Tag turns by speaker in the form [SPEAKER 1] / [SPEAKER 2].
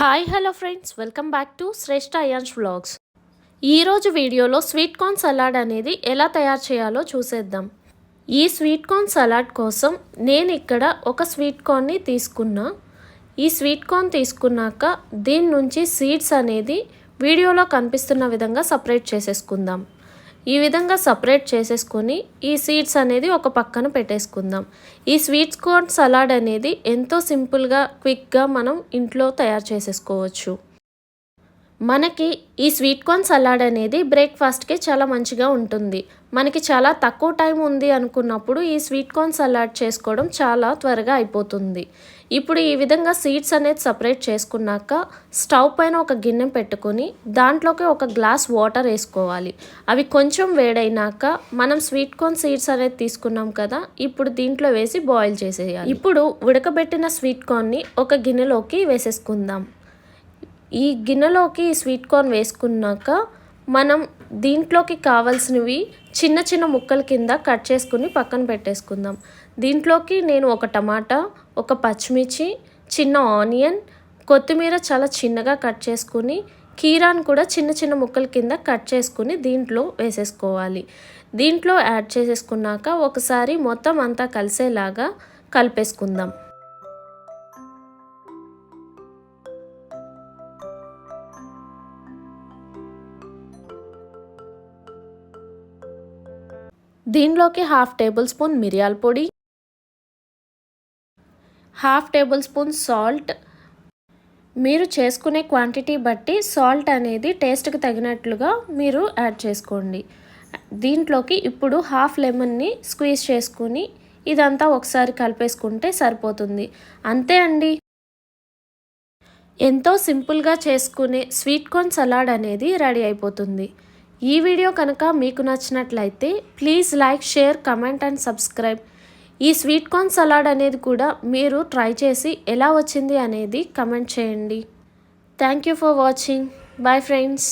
[SPEAKER 1] Hi hello friends, welcome back to Shreshtha Ayaan's vlogs. ఈరోజు వీడియోలో sweet corn salad అనేది ఎలా తయారు చేయాలో చూసేద్దాం. ఈ స్వీట్ కార్న్ సలాడ్ కోసం నేను ఇక్కడ ఒక స్వీట్ కార్న్ని తీసుకున్నా. ఈ స్వీట్ కార్న్ తీసుకున్నాక దీని నుంచి సీడ్స్ అనేది వీడియోలో కనిపిస్తున్న విధంగా సపరేట్ చేసేసుకుందాం. ఈ విధంగా సపరేట్ చేసేసుకొని ఈ సీడ్స్ అనేది ఒక పక్కన పెట్టేసుకుందాం. ఈ స్వీట్ కార్న్ సలాడ్ అనేది ఎంతో సింపుల్గా క్విక్గా మనం ఇంట్లో తయారు చేసేసుకోవచ్చు. మనకి ఈ స్వీట్ కార్న్ సలాడ్ అనేది బ్రేక్ఫాస్ట్కి చాలా మంచిగా ఉంటుంది. మనకి చాలా తక్కువ టైం ఉంది అనుకున్నప్పుడు ఈ స్వీట్ కార్న్ సలాడ్ చేసుకోవడం చాలా త్వరగా అయిపోతుంది. ఇప్పుడు ఈ విధంగా సీడ్స్ అనేది సపరేట్ చేసుకున్నాక స్టవ్ పైన ఒక గిన్నె పెట్టుకొని దాంట్లోకి ఒక గ్లాస్ వాటర్ వేసుకోవాలి. అవి కొంచెం వేడైనాక మనం స్వీట్ కార్న్ సీడ్స్ అనేది తీసుకున్నాం కదా, ఇప్పుడు దీంట్లో వేసి బాయిల్ చేసేయాలి. ఇప్పుడు ఉడకబెట్టిన స్వీట్ కార్న్ని ఒక గిన్నెలోకి వేసేసుకుందాం. ఈ గిన్నెలోకి ఈ స్వీట్ కార్న్ వేసుకున్నాక మనం దీంట్లోకి కావాల్సినవి చిన్న చిన్న ముక్కల కింద కట్ చేసుకుని పక్కన పెట్టేసుకుందాం. దీంట్లోకి నేను ఒక టమాటా, ఒక పచ్చిమిర్చి, చిన్న ఆనియన్, కొత్తిమీర చాలా చిన్నగా కట్ చేసుకుని, కీరాను కూడా చిన్న చిన్న ముక్కల కింద కట్ చేసుకుని దీంట్లో వేసేసుకోవాలి. దీంట్లో యాడ్ చేసేసుకున్నాక ఒకసారి మొత్తం అంతా కలిసేలాగా కలిపేసుకుందాం. దీనిలోకి 1/2 టేబుల్ స్పూన్ మిరియాల పొడి, 1/2 టేబుల్ స్పూన్ సాల్ట్. మీరు చేసుకునే క్వాంటిటీ బట్టి సాల్ట్ అనేది టేస్ట్కి తగినట్లుగా మీరు యాడ్ చేసుకోండి. దీంట్లోకి ఇప్పుడు 1/2 లెమన్ని స్క్వీజ్ చేసుకుని ఇదంతా ఒకసారి కలిపేసుకుంటే సరిపోతుంది. అంతే అండి, ఎంతో సింపుల్గా చేసుకునే స్వీట్ కార్న్ సలాడ్ అనేది రెడీ అయిపోతుంది. ఈ వీడియో కనుక మీకు నచ్చినట్లయితే please like, share, comment and subscribe. ఈ స్వీట్ కార్న్ సలాడ్ అనేది కూడా మీరు ట్రై చేసి ఎలా వచ్చింది అనేది కమెంట్ చేయండి. Thank you for watching. Bye friends.